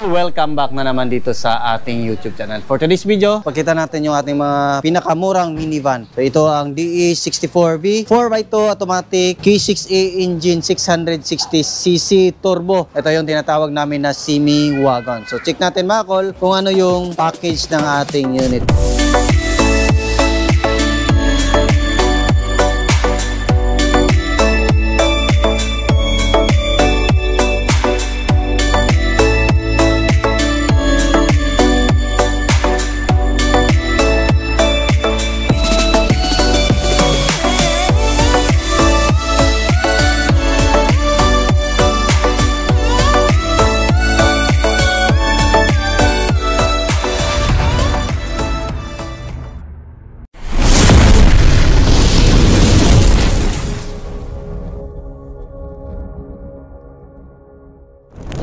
Welcome back na naman dito sa ating YouTube channel. For today's video, pakita natin yung ating mga pinakamurang minivan. So ito ang DE64V 4x2 automatic Q6A engine 660cc turbo. Ito yung tinatawag namin na semi wagon. So check natin mga kol kung ano yung package ng ating unit.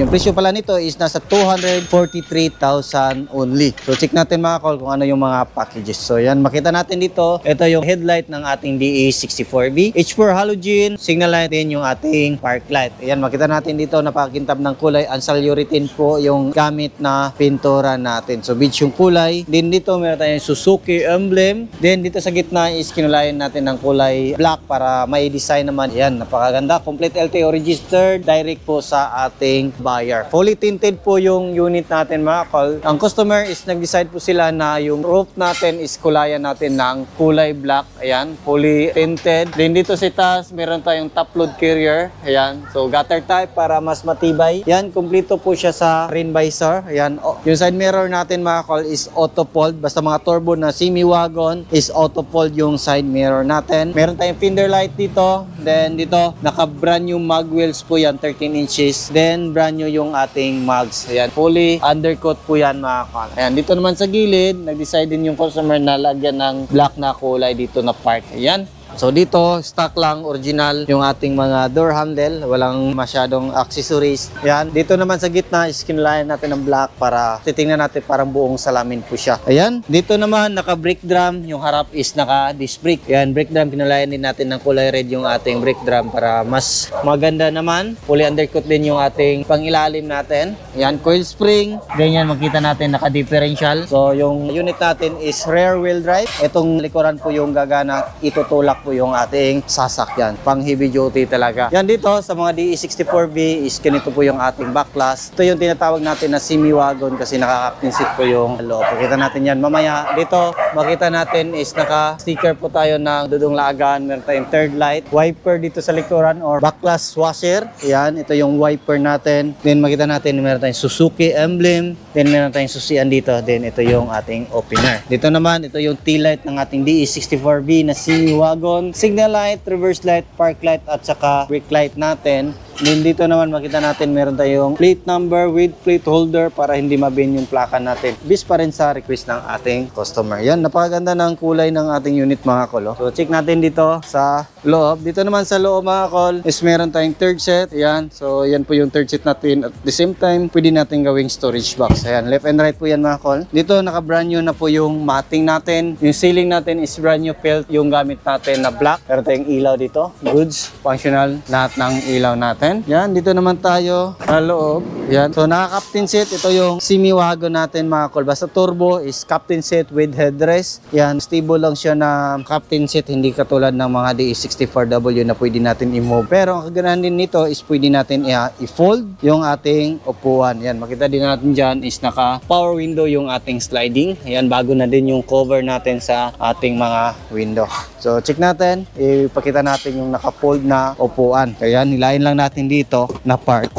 Yung presyo pala nito is nasa 243,000 only. So check natin mga kol kung ano yung mga packages. So yan, makita natin dito, ito yung headlight ng ating DE64V. H4 halogen, signal light din yung ating park light. Ayan, makita natin dito napakintab ng kulay. Ansa-urethane po yung gamit na pintura natin. So beige yung kulay. Then dito meron tayong Suzuki emblem. Then dito sa gitna is kinulayan natin ng kulay black para may design naman. Ayan, napakaganda. Complete LTO registered. Direct po sa ating buyer. Fully tinted po yung unit natin mga kol. Ang customer is nag-decide po sila na yung roof natin is kulayan natin ng kulay black. Ayan, fully tinted. Then dito sa taas, meron tayong top load carrier. Ayan, so gutter type para mas matibay. Ayan, kumpleto po siya sa rain visor. Ayan, yung side mirror natin mga kol is auto fold. Basta mga turbo na semi wagon is auto fold yung side mirror natin. Meron tayong fender light dito. Then dito, naka brand new mag wheels po yan, 13 inches. Then brand new yung ating mags. Ayan, fully undercoat po yan mga kol. Ayan, dito naman sa gilid, nag-decide din yung customer na lagyan ng black na kulay dito na part. Ayan. So dito, stock lang, original yung ating mga door handle. Walang masyadong accessories. Ayan. Dito naman sa gitna, skinline natin ng black para titingnan natin parang buong salamin po siya. Ayan. Dito naman, naka-brake drum. Yung harap is naka-disc brake. Ayan, brake drum. Kinulayan din natin ng kulay red yung ating brake drum para mas maganda naman. Fully undercoat din yung ating pangilalim natin. Ayan, coil spring. Ganyan, makita natin naka-differential. So yung unit natin is rear wheel drive. Itong likuran po yung gagana, itutulak po yung ating sasakyan. Pang heavy duty talaga. Yan dito sa mga DE64V is ganito po yung ating backlash. Ito yung tinatawag natin na semi wagon kasi nakaka-captain seat po yung loob. Pakita natin yan mamaya. Dito makita natin is naka-sticker po tayo ng dudong lagan. Meron tayong third light. Wiper dito sa likuran or backlash washer. Yan. Ito yung wiper natin. Then makita natin meron tayong Suzuki emblem. Then meron tayong susian dito. Then ito yung ating opener. Dito naman ito yung tail light ng ating DE64V na semi wagon. Signal light, reverse light, park light at saka brake light natin. Then dito naman makita natin meron tayong plate number with plate holder para hindi mabin yung plaka natin. Bis pa rin sa request ng ating customer. Yan, napakaganda ng kulay ng ating unit mga kol. So check natin dito sa loob. Dito naman sa loob mga kol is meron tayong third set. Yan, so yan po yung third set natin. At the same time, pwede natin gawing storage box. Ayan, left and right po yan mga kol. Dito naka brand new na po yung matting natin. Yung ceiling natin is brand new felt yung gamit natin na black. Meron tayong ilaw dito. Goods, functional, lahat ng ilaw natin. Yan, dito naman tayo sa loob. Yan. So, naka-captain seat. Ito yung semi wagon natin mga kol. Basta turbo is captain seat with headrest. Yan, stable lang siya na captain seat. Hindi katulad ng mga DE64W na pwede natin i-move. Pero ang kaganahan din nito is pwede natin i-fold yung ating upuan. Yan, makita din natin dyan is naka-power window yung ating sliding. Yan, bago na din yung cover natin sa ating mga window. So, check natin. Ipakita natin yung naka-fold na upuan. Kaya nilayin lang natin dito na part.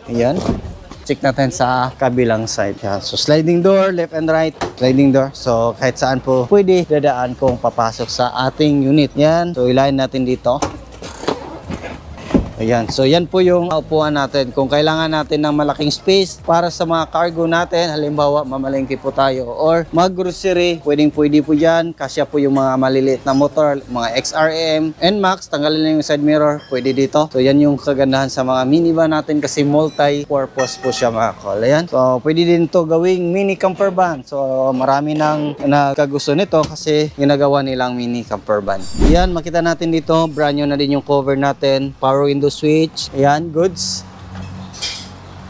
Ayan. Check natin sa kabilang side. Yan. So sliding door, left and right, sliding door. So kahit saan po pwede dadaan kung papasok sa ating unit. Yan. So ilayin natin dito. Ayan, so yan po yung upuan natin. Kung kailangan natin ng malaking space para sa mga cargo natin, halimbawa mamalengke po tayo or mag-grocery, pwede po dyan. Kasya po yung mga maliliit na motor, mga XRM, NMAX, tanggalin na yung side mirror, pwede dito. So yan yung kagandahan sa mga minivan natin kasi multi-purpose po siya mga kol. Ayan, so pwede din to gawing mini camper van. So marami nang nagkagusto nito kasi ginagawa nilang mini camper van. Ayan, makita natin dito, brand new na din yung cover natin, power window switch. Ayan, goods.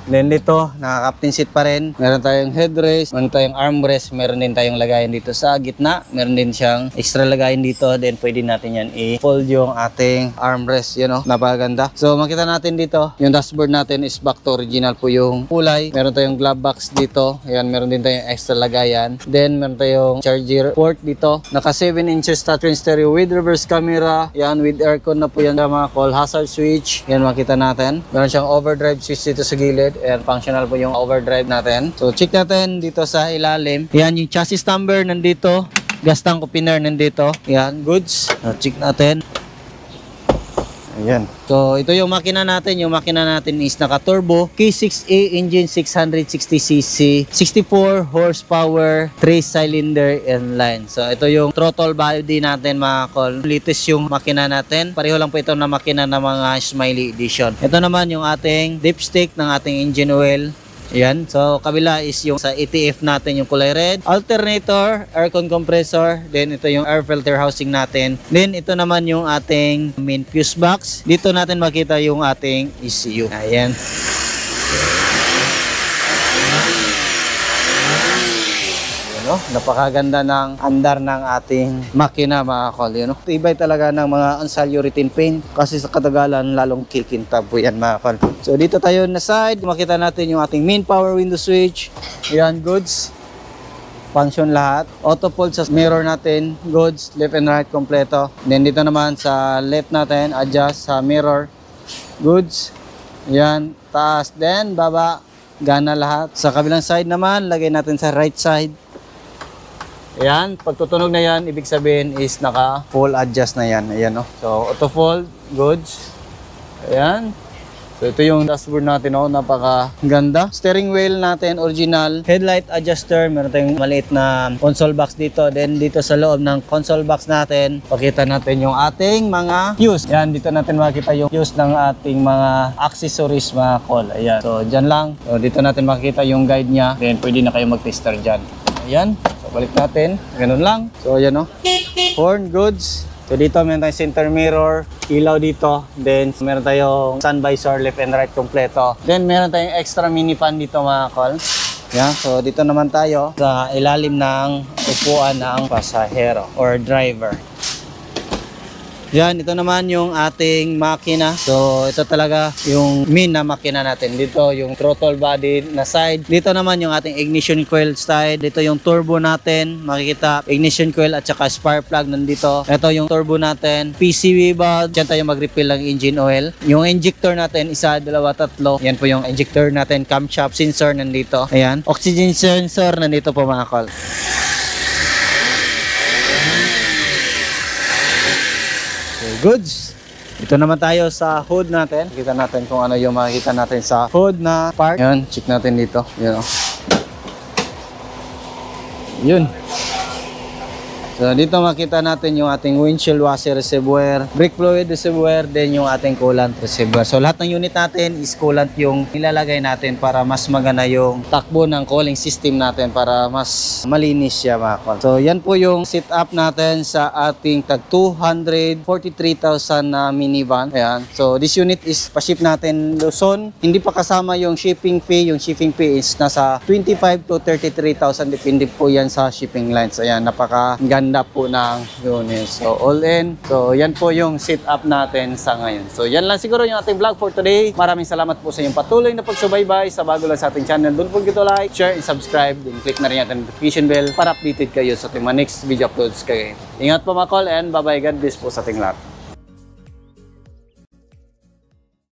Then dito, naka-captain seat pa rin. Meron tayong headrest, meron tayong armrest, meron din tayong lagayan dito sa gitna. Meron din siyang extra lagayan dito. Then pwede natin yan i-fold yung ating armrest, you know, napakaganda. So makita natin dito, yung dashboard natin is back to original po yung kulay. Meron tayong glove box dito. Ayan, meron din tayong extra lagayan. Then meron tayong charger port dito. Naka 7 inches touchscreen stereo with reverse camera. Yan, with aircon na po yan mga call. Hazard switch. Yan, makita natin. Meron siyang overdrive switch dito sa gilid. Ayan, functional po yung overdrive natin. So check natin dito sa ilalim. Yan, yung chassis number nandito. Gas tank opener nandito. Yan, goods. So, check natin. Ayan. So, ito yung makina natin. Yung makina natin is naka-turbo. K6A engine, 660cc, 64 horsepower, 3-cylinder inline. So, ito yung throttle body natin mga call. Latest yung makina natin. Pareho lang po ito na makina ng mga Smiley Edition. Ito naman yung ating dipstick ng ating engine oil. Ayan. So, kabila is yung sa ETF natin yung kulay red. Alternator, aircon compressor. Then, ito yung air filter housing natin. Then, ito naman yung ating main fuse box. Dito natin makita yung ating ECU. Ayan. No? Napakaganda ng andar ng ating makina mga call, you know? Tibay talaga ng mga Ansalio-Retin paint kasi sa katagalan lalong kikintab po yan mga call. So dito tayo na side, makita natin yung ating main power window switch. Yan, goods. Function lahat. Auto fold sa mirror natin, goods, left and right kompleto. Then dito naman sa left natin, adjust sa mirror, goods. Yan, taas, then baba, gana lahat. Sa kabilang side naman, lagay natin sa right side. Ayan, pag tutunog na yan, ibig sabihin is naka full adjust na yan. Ayan, no? So, auto fold, goods. Ayan. So, ito yung dashboard natin, no? Napaka-ganda. Steering wheel natin, original. Headlight adjuster. Meron tayong maliit na console box dito. Then, dito sa loob ng console box natin, pakita natin yung ating mga fuse. Ayan, dito natin makikita yung fuse ng ating mga accessories, mga call. Ayan. So, dyan lang. So, dito natin makikita yung guide niya. Then, pwede na kayo mag-tester dyan. Ayan. So, balik natin. Ganun lang. So, ayan, no? Horn, goods. So dito meron tayong center mirror, ilaw dito, then meron tayong sun visor, left and right kompleto. Then meron tayong extra mini fan dito mga call. Yeah, so dito naman tayo sa ilalim ng upuan ng pasahero or driver. Yan, ito naman yung ating makina. So, ito talaga yung main na makina natin. Dito yung throttle body na side. Dito naman yung ating ignition coil side. Dito yung turbo natin. Makikita ignition coil at saka spark plug nandito. Ito yung turbo natin. PCV valve. Diyan tayo mag-refill ng engine oil. Yung injector natin, isa, dalawa, tatlo. Yan po yung injector natin. Camshaft sensor nandito. Ayan. Oxygen sensor nandito po mga call. Goods. Ito naman tayo sa hood natin. Kita natin kung ano yung makikita natin sa hood na part. Yan, check natin dito. Yun, oh. Yun. So, dito makita natin yung ating windshield washer reservoir, brake fluid reservoir, then yung ating coolant reservoir. So, lahat ng unit natin is coolant yung nilalagay natin para mas magana yung takbo ng cooling system natin para mas malinis siya mga kol. So, yan po yung setup natin sa ating tag 243,000 na minivan. Ayan. So, this unit is pa-ship natin Luzon. Hindi pa kasama yung shipping fee. Yung shipping fee is nasa 25,000 to 33,000. Depende po yan sa shipping lines. Ayan, napaka-ganda po ng unit. So, all in. So, yan po yung setup natin sa ngayon. So, yan lang siguro yung ating vlog for today. Maraming salamat po sa inyong patuloy na pagsubaybay sa bago lang sa ating channel. Don't forget to like, share, and subscribe. Then, click na rin yung notification bell para updated kayo sa ating mga next video uploads kayo. Ingat po mga call and bye-bye. God bless po sa ating lahat.